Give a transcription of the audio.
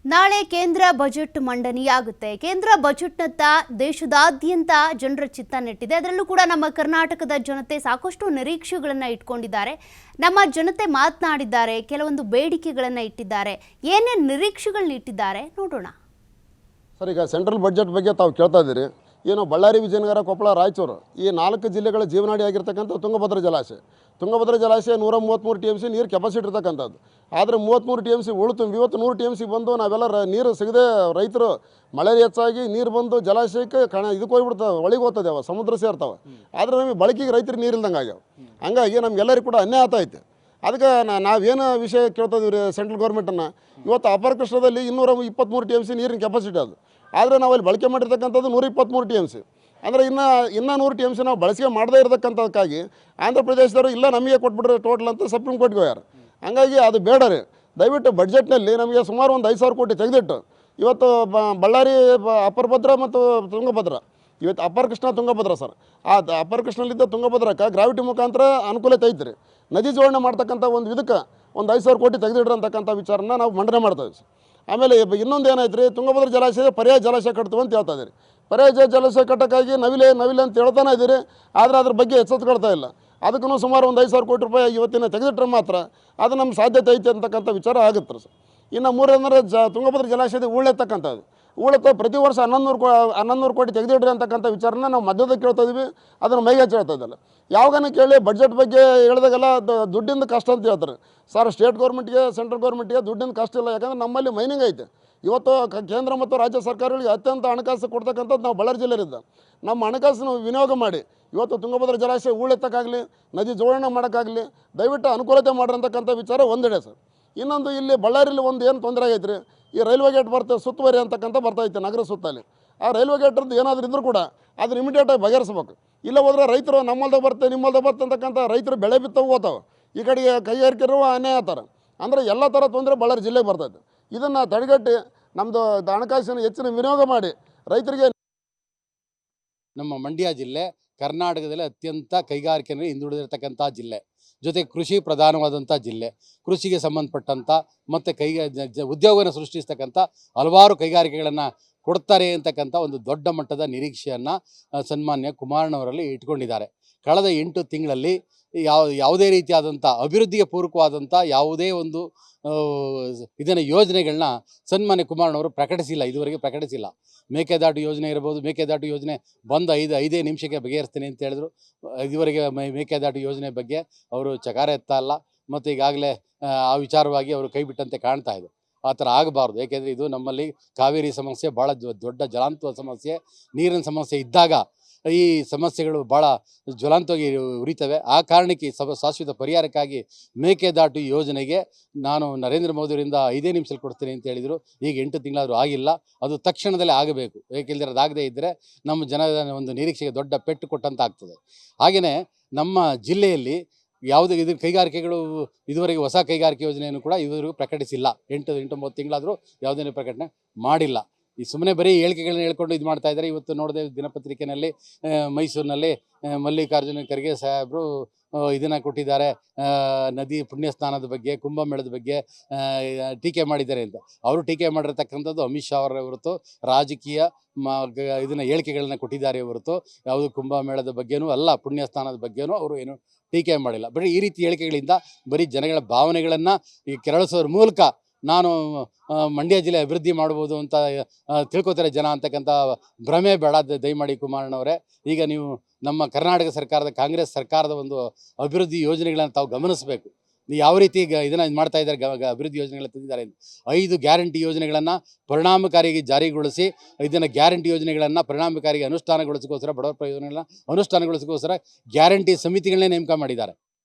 ನಾಳೆ ಕೇಂದ್ರ ಬಜೆಟ್ ಮಂಡನೆಯಾಗುತ್ತೆ. ಕೇಂದ್ರ ಬಜೆಟ್ನತ್ತ ದೇಶದಾದ್ಯಂತ ಜನರ ಚಿತ್ತ ನೆಟ್ಟಿದೆ. ಅದರಲ್ಲೂ ಕೂಡ ನಮ್ಮ ಕರ್ನಾಟಕದ ಜನತೆ ಸಾಕಷ್ಟು ನಿರೀಕ್ಷೆಗಳನ್ನು ಇಟ್ಕೊಂಡಿದ್ದಾರೆ. ನಮ್ಮ ಜನತೆ ಮಾತನಾಡಿದ್ದಾರೆ, ಕೆಲವೊಂದು ಬೇಡಿಕೆಗಳನ್ನು ಇಟ್ಟಿದ್ದಾರೆ. ಏನೇನು ನಿರೀಕ್ಷೆಗಳನ್ನ ಇಟ್ಟಿದ್ದಾರೆ ನೋಡೋಣ. ಸರ್, ಈಗ ಸೆಂಟ್ರಲ್ ಬಜೆಟ್ ಬಗ್ಗೆ ತಾವು ಕೇಳ್ತಾ ಇದ್ದೀರಿ. ಏನು ಬಳ್ಳಾರಿ, ವಿಜಯನಗರ, ಕೊಪ್ಪಳ, ರಾಯಚೂರು ಈ 4 ಜಿಲ್ಲೆಗಳ ಜೀವನಾಡಿ ಆಗಿರ್ತಕ್ಕಂಥ ತುಂಗಭದ್ರಾ ಜಲಾಶಯ 133 TMC ನೀರು ಕೆಪಾಸಿಟಿ ಇರ್ತಕ್ಕಂಥದ್ದು. ಆದರೆ 33 TMC ಉಳು ತುಂಬಿ ಇವತ್ತು 100 TMC ಬಂದು ನಾವೆಲ್ಲ ನೀರು ಸಿಗದೆ ರೈತರು ಮಳೆ ಹೆಚ್ಚಾಗಿ ನೀರು ಬಂದು ಜಲಾಶಯಕ್ಕೆ ಇದಕ್ಕೆ ಹೋಗ್ಬಿಡ್ತಾವೆ, ಒಳಗೆ ಹೋಗ್ತದೆ, ಅವ ಸಮುದ್ರ ಸೇರ್ತಾವೆ. ಆದರೆ ನಮಗೆ ಬಳಕೆಗೆ ರೈತರಿಗೆ ನೀರು ಇಲ್ದಂಗೆ ಆಗ್ಯಾವ. ಹಂಗಾಗಿ ನಮಗೆಲ್ಲರಿಗೂ ಕೂಡ ಅನ್ಯಾಯ ಆಗ್ತೈತೆ. ಅದಕ್ಕೆ ನಾವೇನು ವಿಷಯ ಕೇಳ್ತಾ ಇದೀವಿ ರೀ ಸೆಂಟ್ರಲ್ ಗೌರ್ಮೆಂಟನ್ನು. ಇವತ್ತು ಅಪರ ಕೃಷ್ಣದಲ್ಲಿ 223 TMC ನೀರಿನ ಕೆಪಾಸಿಟಿ ಅದು. ಆದರೆ ನಾವು ಅಲ್ಲಿ ಬಳಕೆ ಮಾಡಿರ್ತಕ್ಕಂಥದ್ದು 123 TMC. ಅಂದರೆ ಇನ್ನೂ 100 TMC ನಾವು ಬಳಕೆ ಮಾಡದೇ ಇರತಕ್ಕಂಥದಕ್ಕಾಗಿ ಆಂಧ್ರ ಪ್ರದೇಶದವರು ಇಲ್ಲ ನಮಗೆ ಕೊಟ್ಬಿಟ್ರೆ ಟೋಟಲ್ ಅಂತ ಸುಪ್ರೀಂ ಕೋರ್ಟ್ಗೆ ಹೋಗ್ಯಾರ. ಹಂಗಾಗಿ ಅದು ಬೇಡ ರೀ. ದಯವಿಟ್ಟು ಬಡ್ಜೆಟ್ನಲ್ಲಿ ನಮಗೆ ಸುಮಾರು ಒಂದು 5,000 ಕೋಟಿ ತೆಗೆದಿಟ್ಟು ಇವತ್ತು ಬಳ್ಳಾರಿ ಅಪರ ಭದ್ರಾ ಮತ್ತು ತುಂಗಭದ್ರಾ, ಇವತ್ತು ಅಪರ ಕೃಷ್ಣ ತುಂಗಭದ್ರಾ ಸರ್, ಆ ಅಪರ ಕೃಷ್ಣಲ್ಲಿದ್ದ ತುಂಗಭದ್ರಕ್ಕೆ ಗ್ರಾವಿಟಿ ಮುಖಾಂತರ ಅನುಕೂಲತೆ ಐತೆ ರೀ. ನದಿ ಜೋಡಣೆ ಮಾಡ್ತಕ್ಕಂಥ ಒಂದು ಇದಕ್ಕೆ ಒಂದು 5,000 ಕೋಟಿ ತೆಗೆದಿಡ್ರಿ ಅಂತಕ್ಕಂಥ ವಿಚಾರನ ನಾವು ಮಂಡನೆ ಮಾಡ್ತಾಯಿದ್ವಿ ಸರ್. ಆಮೇಲೆ ಇನ್ನೊಂದು ಏನಾಯ್ತು ರೀ, ತುಂಗಭದ್ರಾ ಜಲಾಶಯ ಪರ್ಯಾಯ ಜಲಾಶಯ ಕಟ್ತೀವಿ ಅಂತ ಹೇಳ್ತಾ ಇದ್ದೀರಿ. ಪರ್ಯಾಯ ಜಲಾಶಯ ಕಟ್ಟೋಕ್ಕಾಗಿ ನವಿಲೆ ಅಂತ ಹೇಳ್ತಾನೆ ಇದ್ದೀರಿ. ಆದರೆ ಅದ್ರ ಬಗ್ಗೆ ಎಚ್ಚೆತ್ಕೊಳ್ತಾ ಇಲ್ಲ. ಅದಕ್ಕೂ ಸುಮಾರು ಒಂದು 5,000 ಕೋಟಿ ರೂಪಾಯಿ ಇವತ್ತಿನ ತೆಗೆದಿಟ್ಟರೆ ಮಾತ್ರ ಅದು ನಮ್ಮ ಸಾಧ್ಯತೆ ಐತೆ ಅಂತಕ್ಕಂಥ ವಿಚಾರ ಆಗುತ್ತೆ ಸರ್. ಇನ್ನು ಮೂರನೇಂದ್ರೆ ತುಂಗಭದ್ರಾ ಜಲಾಶಯದ ಹೂಳೆತ್ತಕ್ಕಂಥದ್ದು. ಪ್ರತಿ ವರ್ಷ 1100 ಕೋಟಿ ತೆಗೆದಿಡ್ರಿ ಅಂತಕ್ಕಂಥ ವಿಚಾರನ ನಾವು ಮಧ್ಯದಾಗ ಕೇಳ್ತಾ ಇದೀವಿ. ಅದನ್ನು ಮೈಗೆ ಹೇಳ್ತಾ ಇದ್ದಲ್ಲ. ಯಾವಾಗನ ಕೇಳಿ ಬಡ್ಜೆಟ್ ಬಗ್ಗೆ ಹೇಳಿದಾಗೆಲ್ಲ ದುಡ್ಡಿಂದ ಕಷ್ಟ ಅಂತ ಹೇಳ್ತಾರೆ ಸರ್. ಸ್ಟೇಟ್ ಗೌರ್ಮೆಂಟ್ಗೆ ಸೆಂಟ್ರಲ್ ಗೌರ್ಮೆಂಟ್ಗೆ ದುಡ್ಡಿಂದ ಕಷ್ಟ ಇಲ್ಲ. ಯಾಕಂದರೆ ನಮ್ಮಲ್ಲಿ ಮೈನಿಂಗ್ ಐತೆ. ಇವತ್ತು ಕೇಂದ್ರ ಮತ್ತು ರಾಜ್ಯ ಸರ್ಕಾರಗಳಿಗೆ ಅತ್ಯಂತ ಹಣಕಾಸು ಕೊಡ್ತಕ್ಕಂಥದ್ದು ನಾವು ಬಳ್ಳಾರಿ ಜಿಲ್ಲೆಯಲ್ಲಿದ್ದ. ನಮ್ಮ ಹಣಕಾಸನ್ನು ವಿನಿಯೋಗ ಮಾಡಿ ಇವತ್ತು ತುಂಗಭದ್ರಾ ಜಲಾಶಯ ಹೂಳೆತ್ತಕ್ಕಾಗಲಿ, ನದಿ ಜೋಡಣೆ ಮಾಡೋಕ್ಕಾಗಲಿ ದಯವಿಟ್ಟು ಅನುಕೂಲತೆ ಮಾಡಿರ್ತಕ್ಕಂಥ ವಿಚಾರ ಒಂದೆಡೆ ಸರ್. ಇನ್ನೊಂದು ಇಲ್ಲಿ ಬಳ್ಳಾರಿಲಿ ಒಂದು ಏನು ತೊಂದರೆ ಆಗೈತೆ ರೀ, ಈ ರೈಲ್ವೆ ಗೇಟ್ ಬರ್ತದೆ ಸುತ್ತುವರಿ ಅಂತಕ್ಕಂಥ ಬರ್ತೈತೆ ನಗರ ಸುತ್ತಲ್ಲಿ. ಆ ರೈಲ್ವೆ ಗೇಟ್ ಅಂತ ಏನಾದರೂ ಇದ್ರೂ ಕೂಡ ಅದನ್ನ ಇಮಿಡಿಯೇಟಾಗಿ ಬಗೆಹರಿಸ್ಬೇಕು. ಇಲ್ಲ ಹೋದ್ರೆ ರೈತರು ನಮ್ಮಲ್ದಾಗ ಬರ್ತದೆ ನಿಮ್ಮಲ್ದಾಗ ಬರ್ತದೆ ಅಂತಕ್ಕಂಥ ರೈತರು ಬೆಳೆ ಬಿತ್ತವು ಹೋಗ್ತಾವೆ. ಈ ಕಡೆಗೆ ಕೈಗಾರಿಕೆರು ಅನ್ಯಾಯ ಆಗ್ತಾರೆ. ಅಂದರೆ ಎಲ್ಲ ಥರ ತೊಂದರೆ ಬಳ್ಳಾರಿ ಜಿಲ್ಲೆಗೆ ಬರ್ತೈತೆ. ಇದನ್ನು ತಡೆಗಟ್ಟಿ ನಮ್ಮದು ಹಣಕಾಸಿನ ಹೆಚ್ಚಿನ ವಿನಿಯೋಗ ಮಾಡಿ ರೈತರಿಗೆ. ನಮ್ಮ ಮಂಡ್ಯ ಜಿಲ್ಲೆ ಕರ್ನಾಟಕದಲ್ಲಿ ಅತ್ಯಂತ ಕೈಗಾರಿಕೆಯಲ್ಲಿ ಹಿಂದುಳಿದಿರ್ತಕ್ಕಂಥ ಜಿಲ್ಲೆ, ಜೊತೆಗೆ ಕೃಷಿ ಪ್ರಧಾನವಾದಂಥ ಜಿಲ್ಲೆ. ಕೃಷಿಗೆ ಸಂಬಂಧಪಟ್ಟಂಥ ಮತ್ತು ಉದ್ಯೋಗವನ್ನು ಸೃಷ್ಟಿಸ್ತಕ್ಕಂಥ ಹಲವಾರು ಕೈಗಾರಿಕೆಗಳನ್ನು ಕೊಡ್ತಾರೆ ಅಂತಕ್ಕಂಥ ಒಂದು ದೊಡ್ಡ ಮಟ್ಟದ ನಿರೀಕ್ಷೆಯನ್ನು ಸನ್ಮಾನ್ಯ ಕುಮಾರಣ್ಣವರಲ್ಲಿ ಇಟ್ಕೊಂಡಿದ್ದಾರೆ. ಕಳೆದ 8 ತಿಂಗಳಲ್ಲಿ ಯಾವುದೇ ರೀತಿಯಾದಂಥ ಅಭಿವೃದ್ಧಿಗೆ ಪೂರಕವಾದಂಥ ಯಾವುದೇ ಒಂದು ಇದನ್ನು ಯೋಜನೆಗಳನ್ನ ಸನ್ಮಾನ್ಯ ಕುಮಾರಣ್ಣವರು ಇದುವರೆಗೆ ಪ್ರಕಟಿಸಿಲ್ಲ. ಮೇಕೆದಾಟು ಯೋಜನೆ ಇರ್ಬೋದು, ಮೇಕೆದಾಟು ಯೋಜನೆ ಬಂದು 5 ನಿಮಿಷಕ್ಕೆ ಬಗೆಹರಿಸ್ತೀನಿ ಅಂತ ಹೇಳಿದ್ರು. ಇದುವರೆಗೆ ಮೇಕೆದಾಟು ಯೋಜನೆ ಬಗ್ಗೆ ಅವರು ಚಕಾರ ಎತ್ತಾ ಇಲ್ಲ. ಮತ್ತು ಈಗಾಗಲೇ ಆ ವಿಚಾರವಾಗಿ ಅವರು ಕೈ ಬಿಟ್ಟಂತೆ ಕಾಣ್ತಾ ಇದೆ. ಆ ಥರ ಆಗಬಾರ್ದು. ಏಕೆಂದರೆ ಇದು ನಮ್ಮಲ್ಲಿ ಕಾವೇರಿ ಸಮಸ್ಯೆ ಭಾಳ ದೊಡ್ಡ ಜ್ವಲಂತ ಸಮಸ್ಯೆ. ನೀರಿನ ಸಮಸ್ಯೆ ಇದ್ದಾಗ ಈ ಸಮಸ್ಯೆಗಳು ಭಾಳ ಜ್ವಲಂತವಾಗಿ ಉರಿತವೆ. ಆ ಕಾರಣಕ್ಕೆ ಶಾಶ್ವತ ಪರಿಹಾರಕ್ಕಾಗಿ ಮೇಕೆದಾಟು ಯೋಜನೆಗೆ ನಾನು ನರೇಂದ್ರ ಮೋದಿಯವರಿಂದ 5 ನಿಮಿಷದಲ್ಲಿ ಕೊಡ್ತೀನಿ ಅಂತ ಹೇಳಿದರು. ಈಗ 8 ತಿಂಗಳಾದರೂ ಆಗಿಲ್ಲ. ಅದು ತಕ್ಷಣದಲ್ಲೇ ಆಗಬೇಕು. ಏಕೆಂದರೆ ಅದಾಗದೇ ಇದ್ದರೆ ನಮ್ಮ ಜನರ ಒಂದು ನಿರೀಕ್ಷೆಗೆ ದೊಡ್ಡ ಪೆಟ್ಟು ಕೊಟ್ಟಂತ ಆಗ್ತದೆ. ಹಾಗೆಯೇ ನಮ್ಮ ಜಿಲ್ಲೆಯಲ್ಲಿ ಯಾವುದೇ ಕೈಗಾರಿಕೆಗಳು ಇದುವರೆಗೆ ಹೊಸ ಕೈಗಾರಿಕೆ ಯೋಜನೆಯನ್ನು ಕೂಡ ಇದುವರೆಗೂ ಪ್ರಕಟಿಸಿಲ್ಲ. 8-9 ತಿಂಗಳಾದರೂ ಯಾವುದೇ ಪ್ರಕಟಣೆ ಮಾಡಿಲ್ಲ. ಈ ಸುಮ್ಮನೆ ಬರೀ ಹೇಳಿಕೆಗಳನ್ನ ಹೇಳ್ಕೊಂಡು ಇದು ಮಾಡ್ತಾ ಇದ್ದಾರೆ. ಇವತ್ತು ನೋಡಿದೆ ದಿನಪತ್ರಿಕೆಯಲ್ಲಿ ಮೈಸೂರಿನಲ್ಲಿ ಮಲ್ಲಿಕಾರ್ಜುನ ಖರ್ಗೆ ಸಾಹೇಬರು ಇದನ್ನು ಕೊಟ್ಟಿದ್ದಾರೆ, ನದಿ ಪುಣ್ಯಸ್ನಾನದ ಬಗ್ಗೆ, ಕುಂಭಮೇಳದ ಬಗ್ಗೆ ಟೀಕೆ ಮಾಡಿದ್ದಾರೆ ಅಂತ. ಅವರು ಟೀಕೆ ಮಾಡಿರ್ತಕ್ಕಂಥದ್ದು ಅಮಿತ್ ಶಾ ಅವರ ಹೊರತು ರಾಜಕೀಯ ಇದನ್ನು ಹೇಳಿಕೆಗಳನ್ನ ಕೊಟ್ಟಿದ್ದಾರೆ ಹೊರತು ಯಾವುದು ಕುಂಭಮೇಳದ ಬಗ್ಗೆನೂ ಅಲ್ಲ, ಪುಣ್ಯಸ್ನಾನದ ಬಗ್ಗೆನೂ ಅವರು ಏನು ಟೀಕೆ ಮಾಡಿಲ್ಲ. ಬರೀ ಈ ರೀತಿ ಹೇಳಿಕೆಗಳಿಂದ ಬರೀ ಜನಗಳ ಭಾವನೆಗಳನ್ನು ಕೆರಳಿಸೋದ್ರ ಮೂಲಕ ನಾನು ಮಂಡ್ಯ ಜಿಲ್ಲೆ ಅಭಿವೃದ್ಧಿ ಮಾಡ್ಬೋದು ಅಂತ ತಿಳ್ಕೊತಾರೆ ಜನ ಅಂತಕ್ಕಂಥ ಭ್ರಮೆ ಬೇಡ. ದಯಮಾಡಿ ಕುಮಾರಣ್ಣವರೇ, ಈಗ ನೀವು ನಮ್ಮ ಕರ್ನಾಟಕ ಸರ್ಕಾರದ ಕಾಂಗ್ರೆಸ್ ಸರ್ಕಾರದ ಒಂದು ಅಭಿವೃದ್ಧಿ ಯೋಜನೆಗಳನ್ನು ತಾವು ಗಮನಿಸಬೇಕು. ಯಾವ ರೀತಿ ಇದನ್ನು ಮಾಡ್ತಾ ಇದ್ದಾರೆ, ಅಭಿವೃದ್ಧಿ ಯೋಜನೆಗಳನ್ನು ತಂದಿದ್ದಾರೆ. 5 ಗ್ಯಾರಂಟಿ ಯೋಜನೆಗಳನ್ನು ಪರಿಣಾಮಕಾರಿಯಾಗಿ ಜಾರಿಗೊಳಿಸಿ ಇದನ್ನು ಗ್ಯಾರಂಟಿ ಯೋಜನೆಗಳನ್ನು ಪರಿಣಾಮಕಾರಿಯಾಗಿ ಅನುಷ್ಠಾನಗೊಳಿಸೋಕ್ಕೋಸ್ಕರ, ಬಡವರ ಯೋಜನೆಗಳನ್ನ ಅನುಷ್ಠಾನಗೊಳಿಸೋಕ್ಕೋಸ್ಕರ ಗ್ಯಾರಂಟಿ ಸಮಿತಿಗಳನ್ನೇ ನೇಮಕ ಮಾಡಿದ್ದಾರೆ.